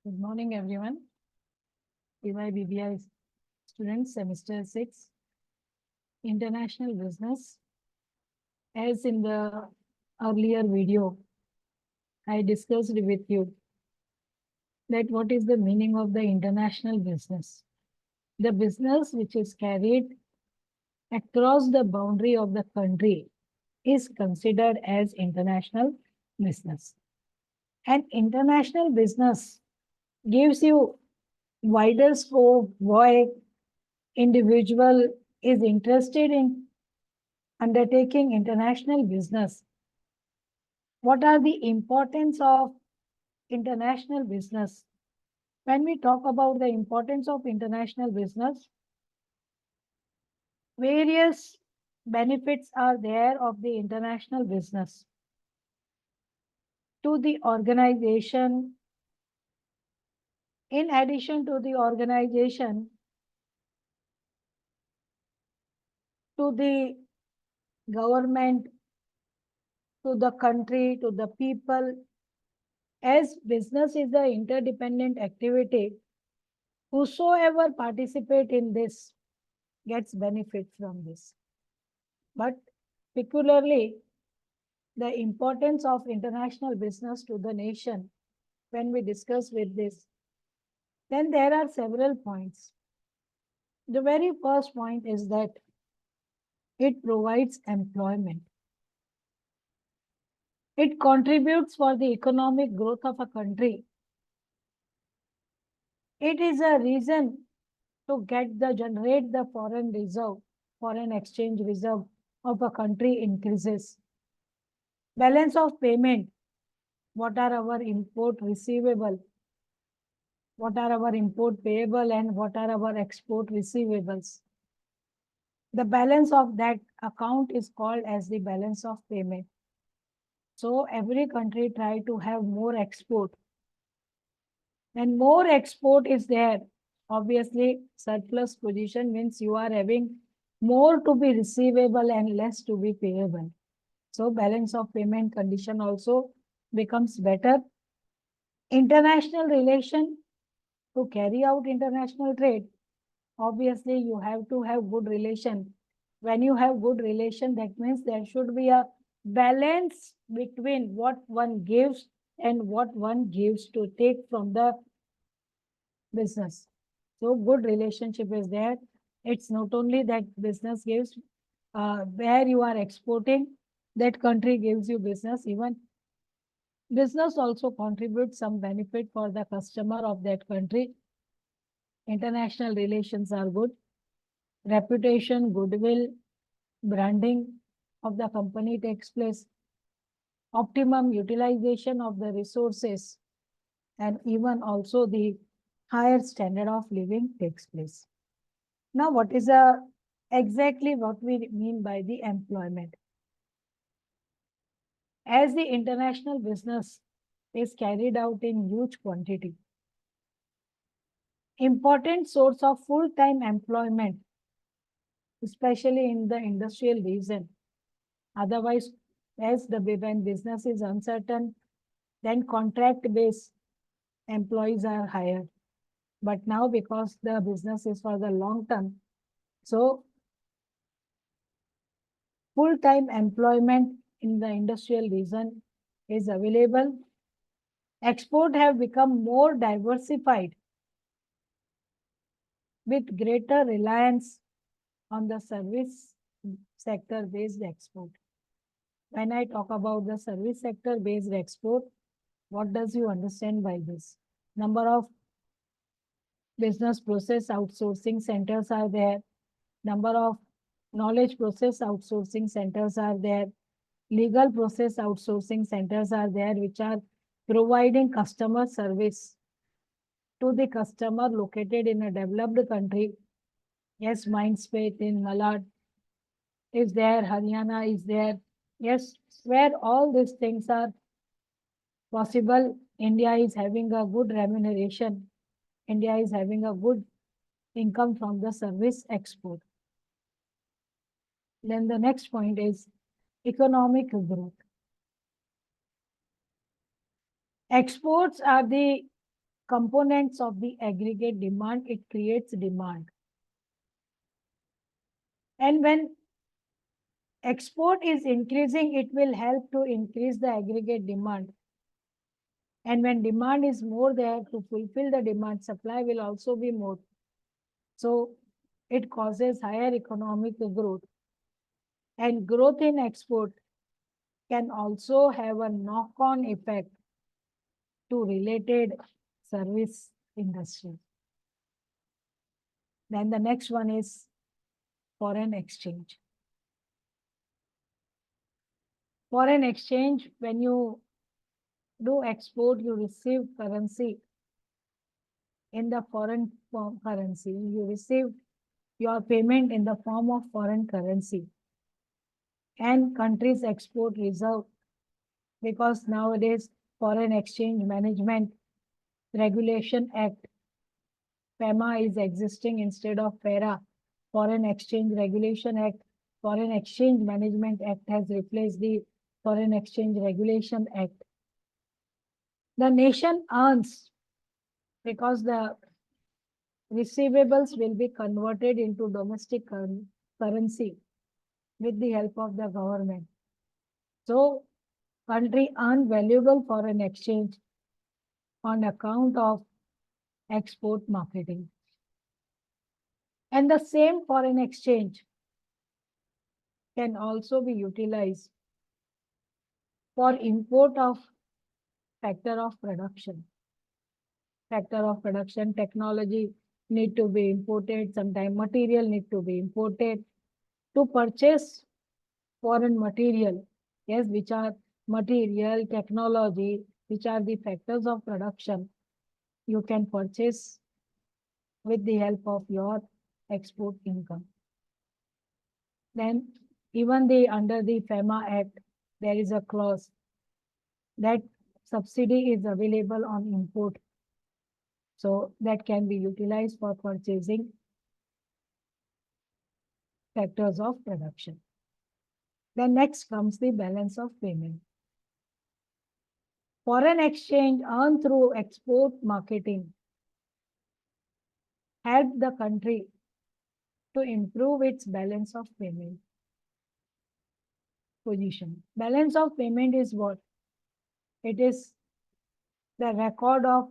Good morning, everyone. BBI students, semester 6, international business. As in the earlier video, I discussed with you that what is the meaning of the international business. The business which is carried across the boundary of the country is considered as international business. And international business gives you wider scope why individual is interested in undertaking international business. What are the importance of international business? When we talk about the importance of international business, various benefits are there of the international business to the organization. In addition to the organization, to the government, to the country, to the people, as business is the interdependent activity, whosoever participate in this gets benefit from this. But peculiarly, the importance of international business to the nation, when we discuss with this, then there are several points. The very first point is that it provides employment. It contributes for the economic growth of a country. It is a reason to generate the foreign exchange reserve of a country increases. Balance of payment. What are our import receivable? What are our import payable and what are our export receivables? The balance of that account is called as the balance of payment. So every country try to have more export. And more export is there. Obviously, surplus position means you are having more to be receivable and less to be payable. So balance of payment condition also becomes better. International relation, to carry out international trade, obviously you have to have good relation. When you have good relation, that means there should be a balance between what one gives and what one gives to take from the business. So good relationship is there. It's not only that business gives, where you are exporting, that country gives you business. Even business also contributes some benefit for the customer of that country. International relations are good. Reputation, goodwill, branding of the company takes place. Optimum utilization of the resources and even also the higher standard of living takes place. Now, exactly what we mean by the employment? As the international business is carried out in huge quantity, important source of full-time employment, especially in the industrial region. Otherwise, when business is uncertain, then contract-based employees are hired. But now, because the business is for the long term, so full-time employment in the industrial region is available. Export have become more diversified with greater reliance on the service sector based export. When I talk about the service sector based export, what does you understand by this? Number of business process outsourcing centers are there. Number of knowledge process outsourcing centers are there. Legal process outsourcing centers are there, which are providing customer service to the customer located in a developed country. Yes, Mindspace in Malad is there, Haryana is there. Yes, where all these things are possible, India is having a good remuneration. India is having a good income from the service export. Then the next point is economic growth. Exports are the components of the aggregate demand, it creates demand. And when export is increasing, it will help to increase the aggregate demand. And when demand is more there, to fulfill the demand, supply will also be more. So it causes higher economic growth. And growth in export can also have a knock-on effect to related service industry. Then the next one is foreign exchange. Foreign exchange, when you do export, you receive currency in the foreign currency. You receive your payment in the form of foreign currency. And countries export reserve, because nowadays Foreign Exchange Management Regulation Act, FEMA, is existing instead of FERA, Foreign Exchange Regulation Act. Foreign Exchange Management Act has replaced the Foreign Exchange Regulation Act. The nation earns because the receivables will be converted into domestic currency with the help of the government. So, country earn valuable foreign exchange on account of export marketing. And the same foreign exchange can also be utilized for import of factor of production. Factor of production, technology need to be imported, sometimes material need to be imported. To purchase foreign material, yes, which are material, technology, which are the factors of production, you can purchase with the help of your export income. Then even under the FEMA Act, there is a clause that subsidy is available on import. So that can be utilized for purchasing factors of production. Then next comes the balance of payment. Foreign exchange earned through export marketing help the country to improve its balance of payment position. Balance of payment is what? It is the record of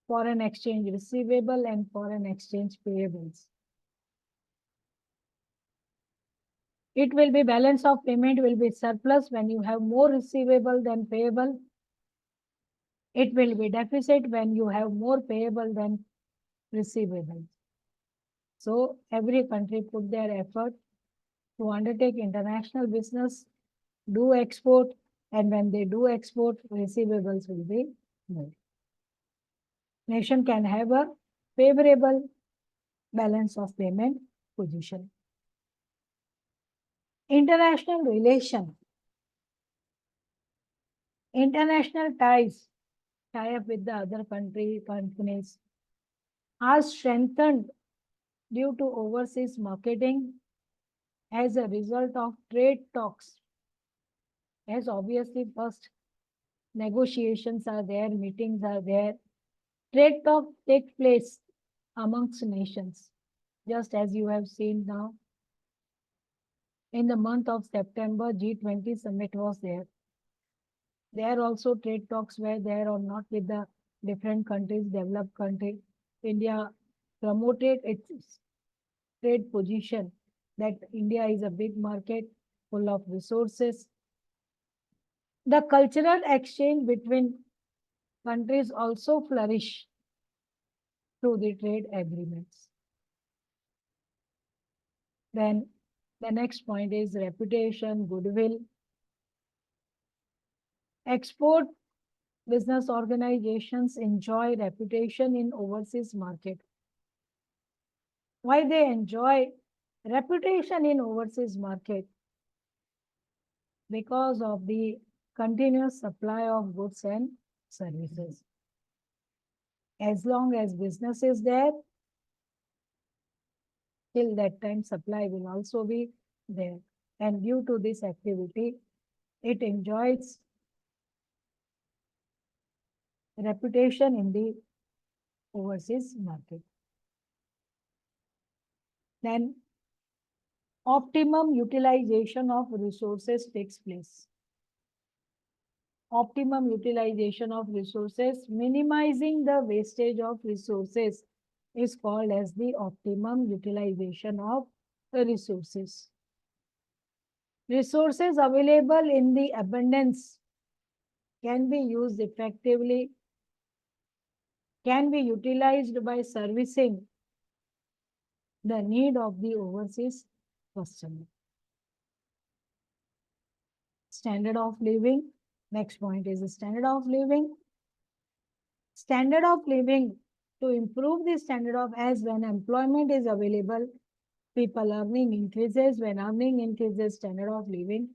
foreign exchange receivable and foreign exchange payables. It will be balance of payment will be surplus when you have more receivable than payable. It will be deficit when you have more payable than receivable. So every country put their effort to undertake international business, do export, and when they do export, receivables will be more. Nation can have a favorable balance of payment position. International relation. International ties, tie up with the other companies, are strengthened due to overseas marketing as a result of trade talks. As obviously first negotiations are there, meetings are there. Trade talks take place amongst nations, just as you have seen now. In the month of September, G20 summit was there. There also trade talks were there or not with the different countries, developed countries. India promoted its trade position that India is a big market full of resources. The cultural exchange between countries also flourish through the trade agreements. Then the next point is reputation, goodwill. Export business organizations enjoy reputation in overseas market. Why they enjoy reputation in overseas market? Because of the continuous supply of goods and services. As long as business is there, till that time supply will also be there. And due to this activity, it enjoys reputation in the overseas market. Then optimum utilization of resources takes place. Optimum utilization of resources, minimizing the wastage of resources is called as the optimum utilization of the resources. Resources available in the abundance can be used effectively, can be utilized by servicing the need of the overseas customer. Standard of living. Next point is the standard of living. Standard of living, to improve the standard of, as when employment is available, people earning increases. When earning increases, standard of living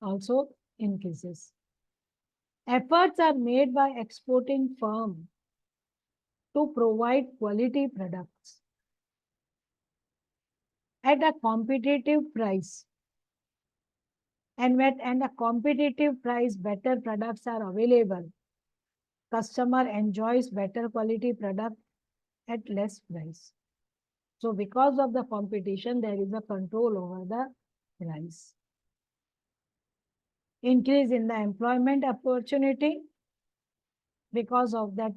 also increases. Efforts are made by exporting firm to provide quality products at a competitive price. And when a competitive price, better products are available. Customer enjoys better quality product at less price. So because of the competition, there is a control over the price. Increase in the employment opportunity. Because of that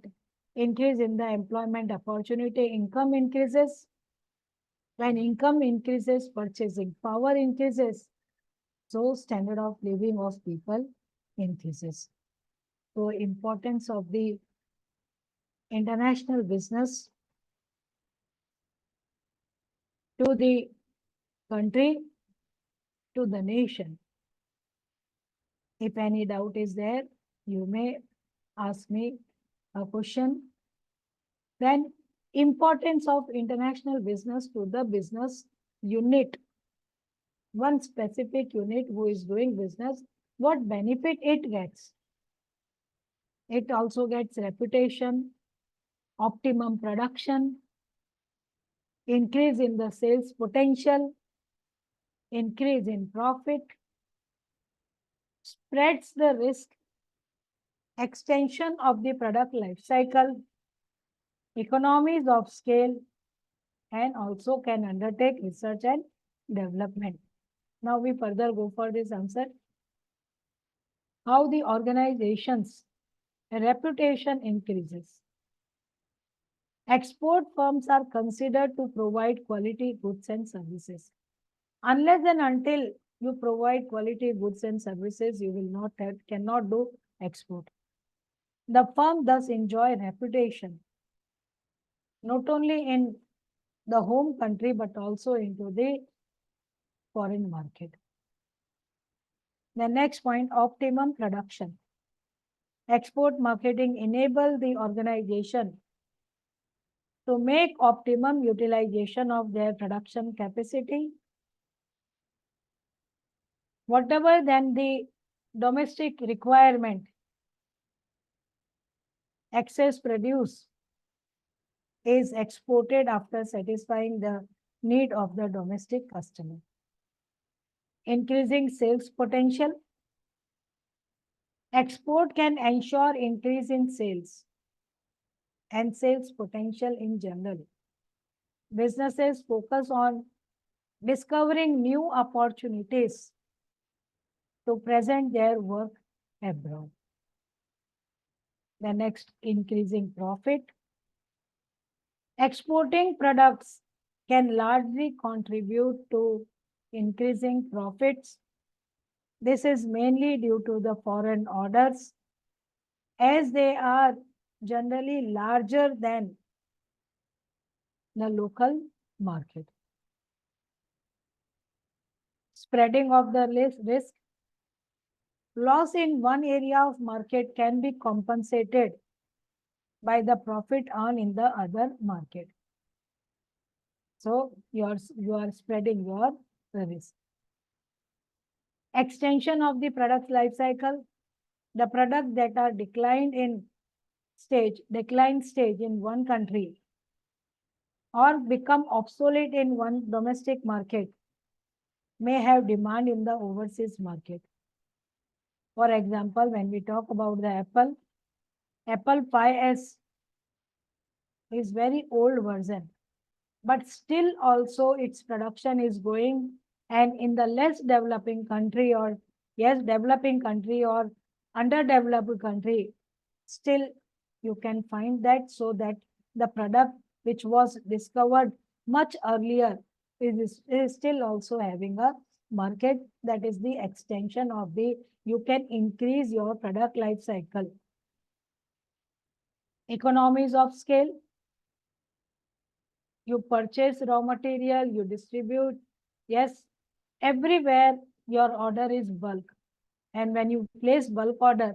increase in the employment opportunity, income increases. When income increases, purchasing power increases. So standard of living of people increases. So importance of the international business to the country, to the nation. If any doubt is there, you may ask me a question. Then importance of international business to the business unit. One specific unit who is doing business, what benefit it gets? It also gets reputation, optimum production, increase in the sales potential, increase in profit, spreads the risk, extension of the product life cycle, economies of scale, and also can undertake research and development. Now we further go for this answer. How the organization's reputation increases. Export firms are considered to provide quality goods and services. Unless and until you provide quality goods and services, you will not cannot do export. The firm thus enjoy reputation, not only in the home country, but also into the foreign market. The next point, optimum production. Export marketing enable the organization to make optimum utilization of their production capacity. Whatever than the domestic requirement, excess produce is exported after satisfying the need of the domestic customer. Increasing sales potential. Export can ensure increase in sales and sales potential in general. Businesses focus on discovering new opportunities to present their work abroad. The next, increasing profit. Exporting products can largely contribute to increasing profits. This is mainly due to the foreign orders, as they are generally larger than the local market. Spreading of the risk. Loss in one area of market can be compensated by the profit earned in the other market. So you are spreading your risk. Extension of the product life cycle. The products that are decline stage in one country or become obsolete in one domestic market may have demand in the overseas market. For example, when we talk about the apple, Apple 5S is very old version, but still also its production is going, and in the less developing country or yes developing country or underdeveloped country, still you can find that, so that the product which was discovered much earlier is still also having a market. That is the extension of the, you can increase your product life cycle. Economies of scale, you purchase raw material, you distribute. Yes, everywhere your order is bulk. And when you place bulk order,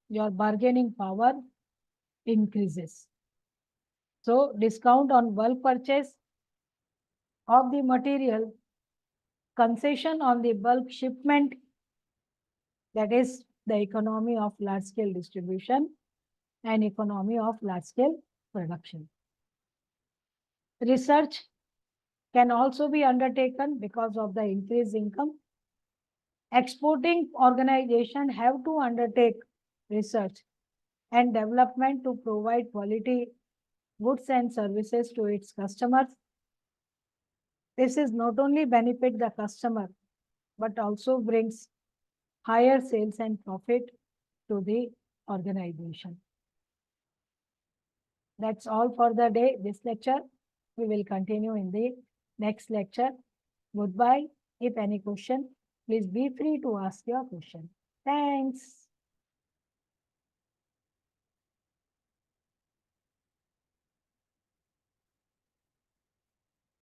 your bargaining power increases. So discount on bulk purchase of the material, concession on the bulk shipment, that is the economy of large scale distribution and economy of large scale production. Research can also be undertaken because of the increased income. Exporting organization have to undertake research and development to provide quality goods and services to its customers. This is not only benefit the customer, but also brings higher sales and profit to the organization. That's all for the day, this lecture. We will continue in the next lecture. Goodbye. If any question, please be free to ask your question. Thanks.